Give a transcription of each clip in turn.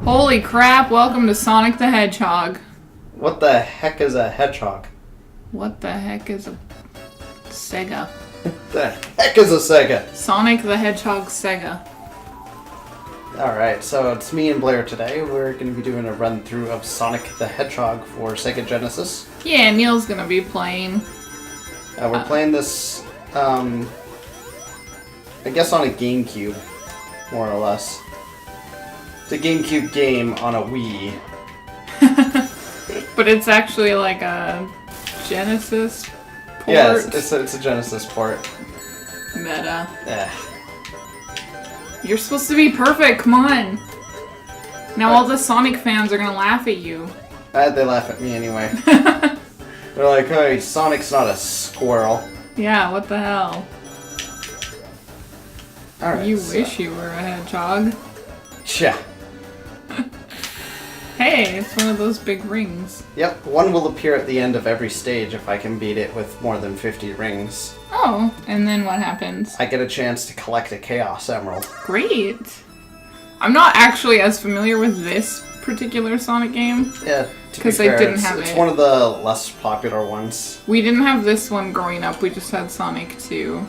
Holy crap, welcome to Sonic the Hedgehog. What the heck is a hedgehog? What the heck is a Sega? The heck is a Sega? Sonic the Hedgehog Sega. Alright, so it's me and Blair today. We're going to be doing a run through of Sonic the Hedgehog for Sega Genesis. Yeah, Neil's gonna be playing. We're playing this, I guess on a GameCube, more or less. It's a GameCube game on a Wii. But it's actually like a Genesis port. Yeah, it's a Genesis port. Meta. Eh. You're supposed to be perfect, come on! Now all the Sonic fans are gonna laugh at you. They laugh at me anyway. They're like, hey, Sonic's not a squirrel. Yeah, what the hell? Alright. You wish you were a hedgehog. Yeah. Hey, it's one of those big rings. Yep, one will appear at the end of every stage if I can beat it with more than 50 rings. Oh, and then what happens? I get a chance to collect a Chaos Emerald. Great. I'm not actually as familiar with this particular Sonic game. Yeah, because I didn't have it's it. It's one of the less popular ones. We didn't have this one growing up, we just had Sonic 2.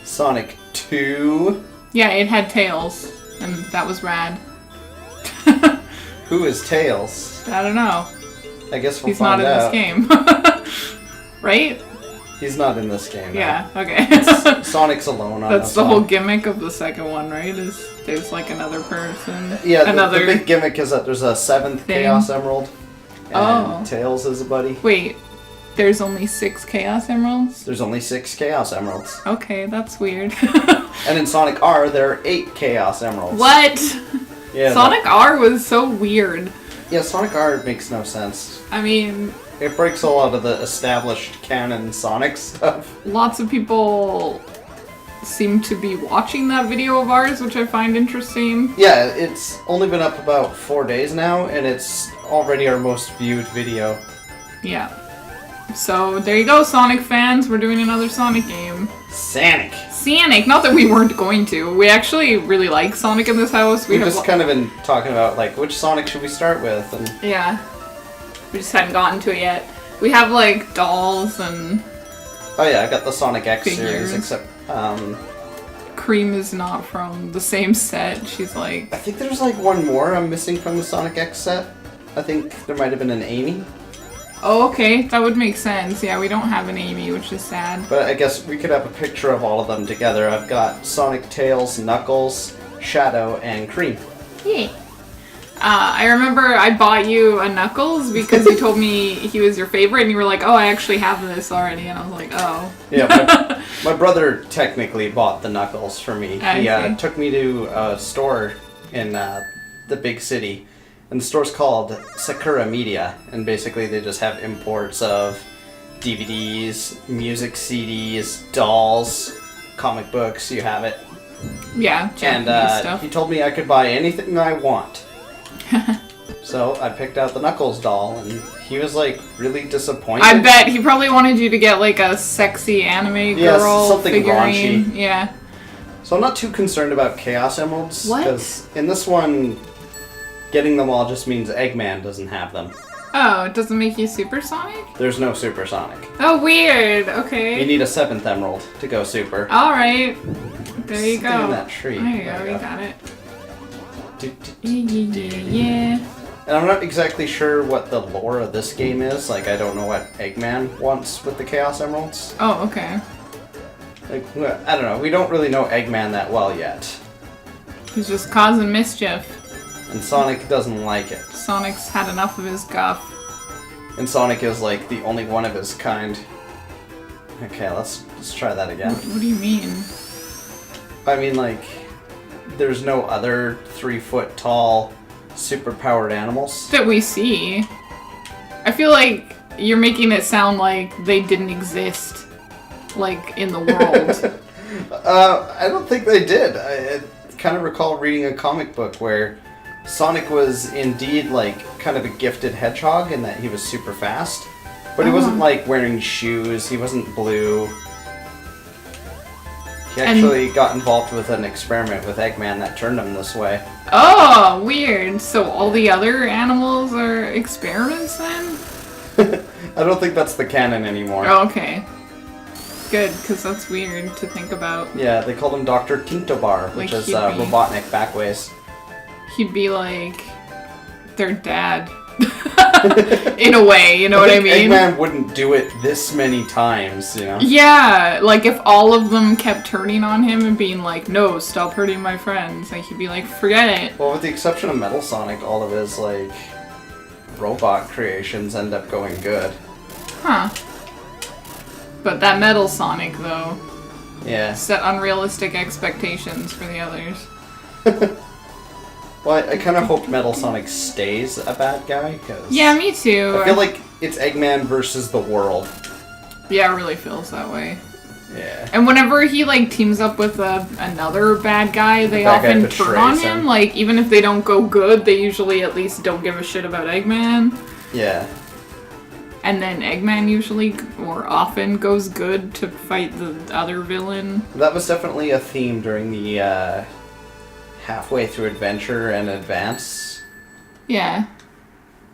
Sonic 2? Yeah, it had Tails, and that was rad. Who is Tails? I don't know. I guess we'll He's not find in out. this game. Right? He's not in this game. Yeah, okay. Sonic's alone on That's this the one. whole gimmick of the second one, right? Is there's like another person. Yeah, another the big gimmick is that there's a 7th thing. Chaos Emerald. And Oh. Tails is a buddy. Wait, there's only 6 Chaos Emeralds? There's only 6 Chaos Emeralds. Okay, that's weird. And in Sonic R, there are 8 Chaos Emeralds. What? Yeah, Sonic R was so weird. Yeah, Sonic R makes no sense. I mean, It breaks a lot of the established canon Sonic stuff. lots of people seem to be watching that video of ours, which I find interesting. Yeah, it's only been up about 4 days now, and it's already our most viewed video. Yeah. So there you go, Sonic fans. We're doing another Sonic game. Sonic! Sonic! Not that we weren't going to. We actually really like Sonic in this house. We've just kind of been talking about, like, which Sonic should we start with? And yeah. We just hadn't gotten to it yet. We have, like, dolls and... oh yeah, I got the Sonic X Figures. series, except, Cream is not from the same set. She's like... I think there's, like, one more I'm missing from the Sonic X set. I think there might have been an Amy. Oh, okay. That would make sense. Yeah, we don't have an Amy, which is sad. But I guess we could have a picture of all of them together. I've got Sonic, Tails, Knuckles, Shadow, and Cream. Yeah. I remember I bought you a Knuckles because you told me he was your favorite, and you were like, oh, I actually have this already. And I was like, oh. Yeah, my brother technically bought the Knuckles for me. He I see. took me to a store in the big city. And the store's called Sakura Media. And basically they just have imports of DVDs, music CDs, dolls, comic books, you have it. Yeah, And Japanese stuff. he told me I could buy anything I want. So I picked out the Knuckles doll, and he was like really disappointed. I bet he probably wanted you to get like a sexy anime Yeah, girl something figurine. raunchy. Yeah. So I'm not too concerned about Chaos Emeralds. What? Because in this one, getting them all just means Eggman doesn't have them. Oh, it doesn't make you Super Sonic? There's no Super Sonic. Oh, weird. Okay. You need a 7th Emerald to go Super. Alright. There you Stay go. in that tree. There you go, you got it. Do. Yeah. And I'm not exactly sure what the lore of this game is. Like, I don't know what Eggman wants with the Chaos Emeralds. Oh, okay. Like, I don't know. We don't really know Eggman that well yet. He's just causing mischief. And Sonic doesn't like it. Sonic's had enough of his guff. And Sonic is, like, the only one of his kind. Okay, let's try that again. What do you mean? I mean, like, there's no other 3-foot tall, super-powered animals. That we see. I feel like you're making it sound like they didn't exist, like, in the world. I don't think they did. I kind of recall reading a comic book where Sonic was indeed, like, kind of a gifted hedgehog in that he was super fast. But he wasn't, like, wearing shoes, he wasn't blue. He actually got involved with an experiment with Eggman that turned him this way. Oh, weird. So all the other animals are experiments then? I don't think that's the canon anymore. Oh, okay. Good, because that's weird to think about. Yeah, they called him Dr. Tintobar, which is Robotnik backways. He'd be like their dad. In a way, you know what I mean? Eggman wouldn't do it this many times, you know? Yeah, like if all of them kept turning on him and being like, no, stop hurting my friends, like he'd be like, forget it. Well, with the exception of Metal Sonic, all of his, like, robot creations end up going good. Huh. But that Metal Sonic, though, Yeah. set unrealistic expectations for the others. Well, I kind of hope Metal Sonic stays a bad guy, because... Yeah, me too. I feel like it's Eggman versus the world. Yeah, it really feels that way. Yeah. And whenever he, like, teams up with another bad guy, they often turn on him. Like, even if they don't go good, they usually at least don't give a shit about Eggman. Yeah. And then Eggman usually, or often, goes good to fight the other villain. That was definitely a theme during the, halfway through Adventure and Advance. Yeah.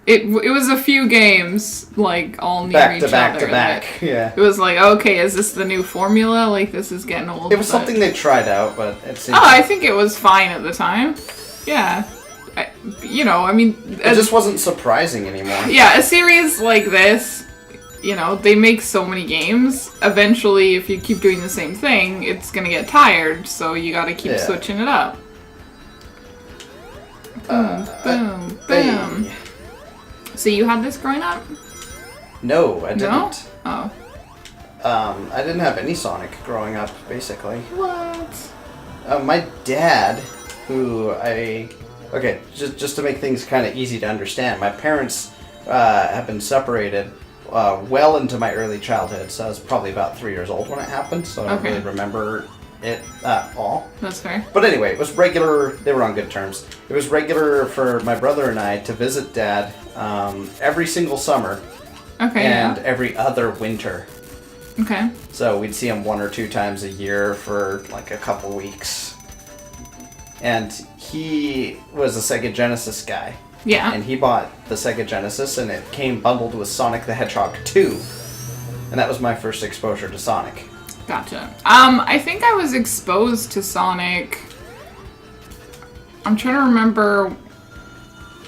It was a few games, like, all near each other. Back to back, yeah. It was like, okay, is this the new formula? Like, this is getting old. It was something they tried out, but it seemed... Oh, I think it was fine at the time. Yeah. I mean... It just wasn't surprising anymore. Yeah, a series like this, they make so many games. Eventually, if you keep doing the same thing, it's gonna get tired, so you gotta keep switching it up. Boom, boom, boom. Hey. So you had this growing up? No, I didn't. No? Oh. I didn't have any Sonic growing up, basically. What? My dad, who Okay, just to make things kind of easy to understand, my parents have been separated well into my early childhood, so I was probably about 3 years old when it happened, so I don't really remember it at all. That's fair. But anyway, it was regular, they were on good terms. It was regular for my brother and I to visit Dad every single summer and every other winter. Okay. So we'd see him 1 or 2 times a year for like a couple weeks. And he was a Sega Genesis guy. Yeah. And he bought the Sega Genesis, and it came bundled with Sonic the Hedgehog 2. And that was my first exposure to Sonic. Gotcha. I think I was exposed to Sonic... I'm trying to remember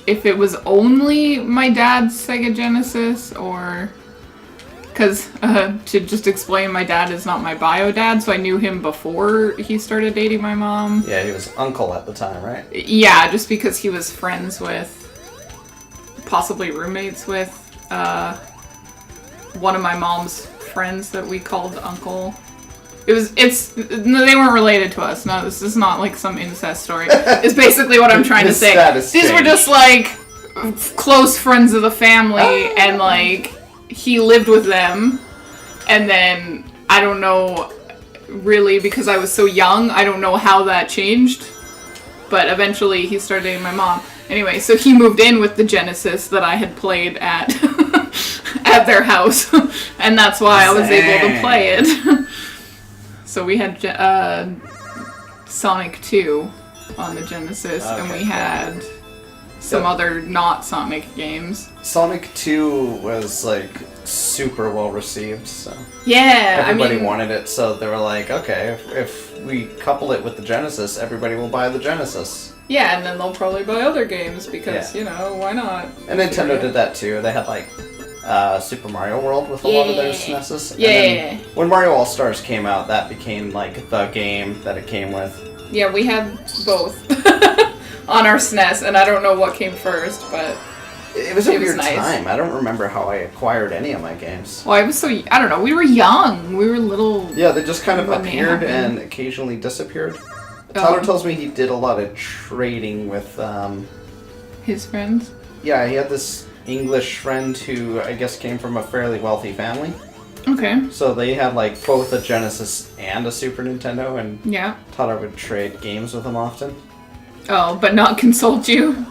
if it was only my dad's Sega Genesis, or... Because, to just explain, my dad is not my bio dad, so I knew him before he started dating my mom. Yeah, he was uncle at the time, right? Yeah, just because he was friends with, possibly roommates with, one of my mom's friends that we called uncle. No, they weren't related to us. No, this is not like some incest story. It's basically what I'm trying to say. These were just like close friends of the family, and like he lived with them, and then I don't know really, because I was so young, I don't know how that changed, but eventually he started dating my mom. Anyway, so he moved in with the Genesis that I had played at at their house, and that's why I was able to play it. So we had Sonic 2 on the Genesis, and we had some other not Sonic games. Sonic 2 was like super well received, so yeah, everybody wanted it, so they were like, okay, if we couple it with the Genesis, everybody will buy the Genesis. Yeah, and then they'll probably buy other games because, why not? And Nintendo did that too. They had like Super Mario World with a lot of their SNESes. Yeah. And then when Mario All-Stars came out, that became like the game that it came with. Yeah, we had both on our SNES, and I don't know what came first, but it was a weird time. I don't remember how I acquired any of my games. Well, I don't know, we were young. We were little. Yeah, they just kind of appeared and occasionally disappeared. Tyler tells me he did a lot of trading with his friends? Yeah, he had this English friend who I guess came from a fairly wealthy family. Okay. So they had like both a Genesis and a Super Nintendo, and Tyler would trade games with him often. Oh, but not consult you?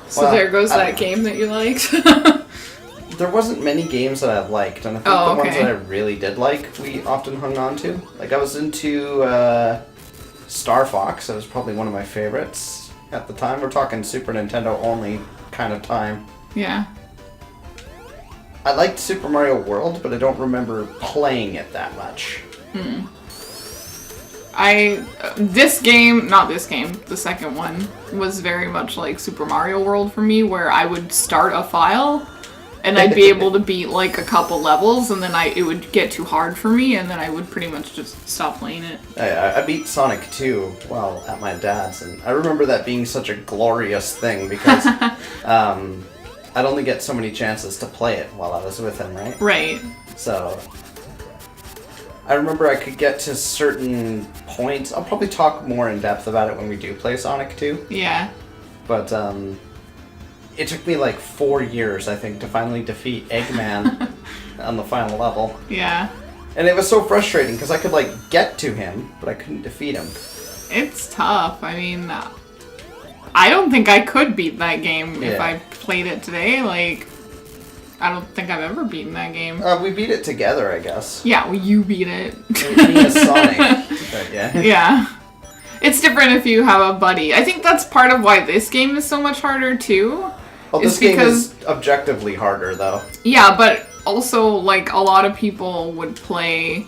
So there goes that game that you liked? There wasn't many games that I liked, and I think the ones that I really did like, we often hung on to. Like, I was into Star Fox. That was probably one of my favorites. at the time. We're talking Super Nintendo only kind of time. Yeah. I liked Super Mario World, but I don't remember playing it that much. The second one was very much like Super Mario World for me, where I would start a file and I'd be able to beat like a couple levels, and then it would get too hard for me, and then I would pretty much just stop playing it. I beat Sonic 2 while at my dad's, and I remember that being such a glorious thing because I'd only get so many chances to play it while I was with him, right? Right. So I remember I could get to certain points. I'll probably talk more in depth about it when we do play Sonic 2. Yeah. But it took me like 4 years, I think, to finally defeat Eggman on the final level. Yeah. And it was so frustrating because I could like get to him, but I couldn't defeat him. It's tough. I mean, I don't think I could beat that game if I played it today. Like, I don't think I've ever beaten that game. We beat it together, I guess. Yeah, well, you beat it. Me as Sonic. But yeah. Yeah. It's different if you have a buddy. I think that's part of why this game is so much harder, too. Well, this game is objectively harder, though. Yeah, but also, like, a lot of people would play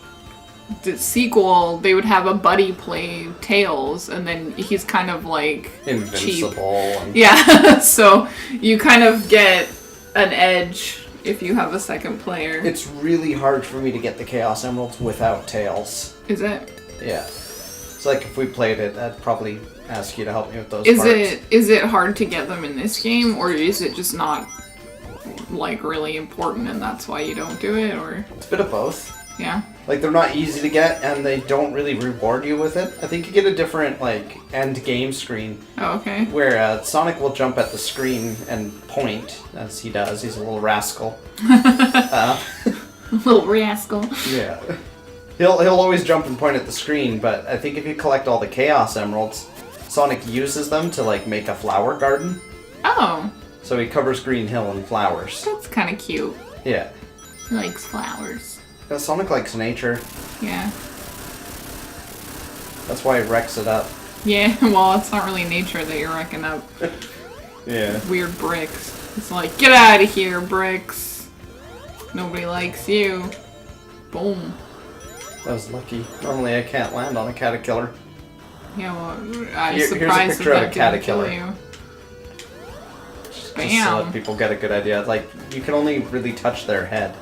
the sequel. They would have a buddy play Tails, and then he's kind of, like, invincible. Cheap. Yeah, so you kind of get an edge if you have a second player. It's really hard for me to get the Chaos Emeralds without Tails. Is it? Yeah. It's like if we played it, I'd probably ask you to help me with those parts. Is it hard to get them in this game, or is it just not, like, really important and that's why you don't do it, or? It's a bit of both. Yeah. Like, they're not easy to get, and they don't really reward you with it. I think you get a different, like, end game screen. Oh, okay. Where Sonic will jump at the screen and point, as he does. He's a little rascal. Little rascal. Yeah. He'll always jump and point at the screen, but I think if you collect all the Chaos Emeralds, Sonic uses them to, like, make a flower garden. Oh. So he covers Green Hill in flowers. That's kind of cute. Yeah. He likes flowers. Yeah, Sonic likes nature. Yeah. That's why he wrecks it up. Yeah, well, it's not really nature that you're wrecking up. Yeah. Weird bricks. It's like, get out of here, bricks. Nobody likes you. Boom. That was lucky. Normally I can't land on a caterpillar. Yeah, well, I was surprised here's a picture that of a caterpillar. didn't kill you. Just so that people get a good idea. Like, you can only really touch their head.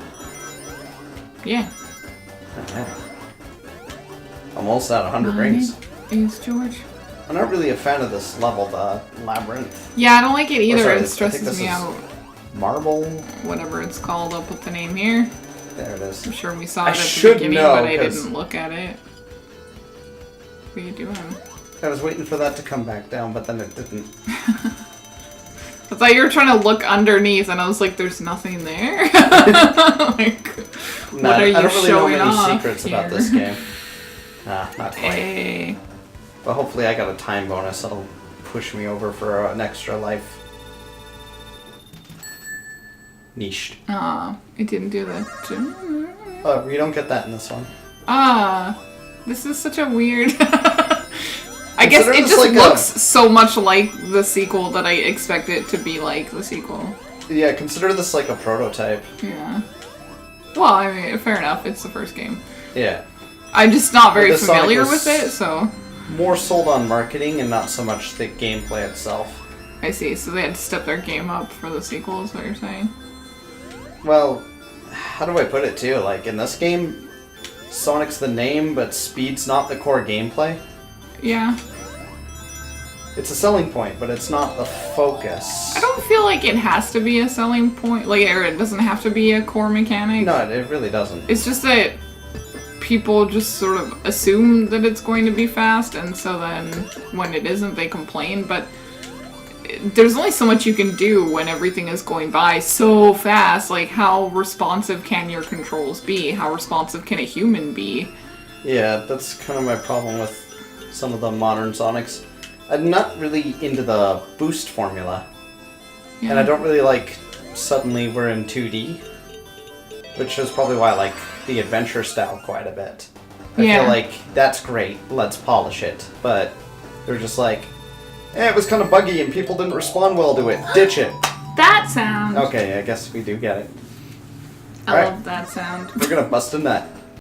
Yeah. Okay. Almost at 100 rings. Is George? I'm not really a fan of this level, the labyrinth. Yeah, I don't like it either. Sorry, it stresses me out. Marble? Whatever it's called. I'll put the name here. There it is. I'm sure we saw it at the beginning, but I didn't look at it. What are you doing? I was waiting for that to come back down, but then it didn't. I thought you were trying to look underneath, and I was like, "There's nothing there." Like, what are you showing off? I don't really know many secrets about this game. Not quite. Hey. But hopefully, I got a time bonus that'll push me over for an extra life. Niched. It didn't do that. Oh, you don't get that in this one. This is such a weird. I guess it just like looks so much like the sequel that I expect it to be like the sequel. Yeah, consider this like a prototype. Yeah. Well, I mean, fair enough. It's the first game. Yeah. I'm just not very familiar with it, so. More sold on marketing and not so much the gameplay itself. I see. So they had to step their game up for the sequel, is what you're saying? Well, how do I put it too? Like, in this game, Sonic's the name, but speed's not the core gameplay. Yeah. It's a selling point, but it's not the focus. I don't feel like it has to be a selling point, like, or it doesn't have to be a core mechanic. No, it really doesn't. It's just that people just sort of assume that it's going to be fast, and so then when it isn't, they complain, but there's only so much you can do when everything is going by so fast. Like, how responsive can your controls be? How responsive can a human be? Yeah, that's kind of my problem with some of the modern Sonics. I'm not really into the boost formula. Yeah. And I don't really like suddenly we're in 2D. Which is probably why I like the adventure style quite a bit. I feel like that's great, let's polish it. But they're just like, it was kind of buggy and people didn't respond well to it. Ditch it. That sound. Okay, I guess we do get it. I love that sound. We're gonna bust a nut.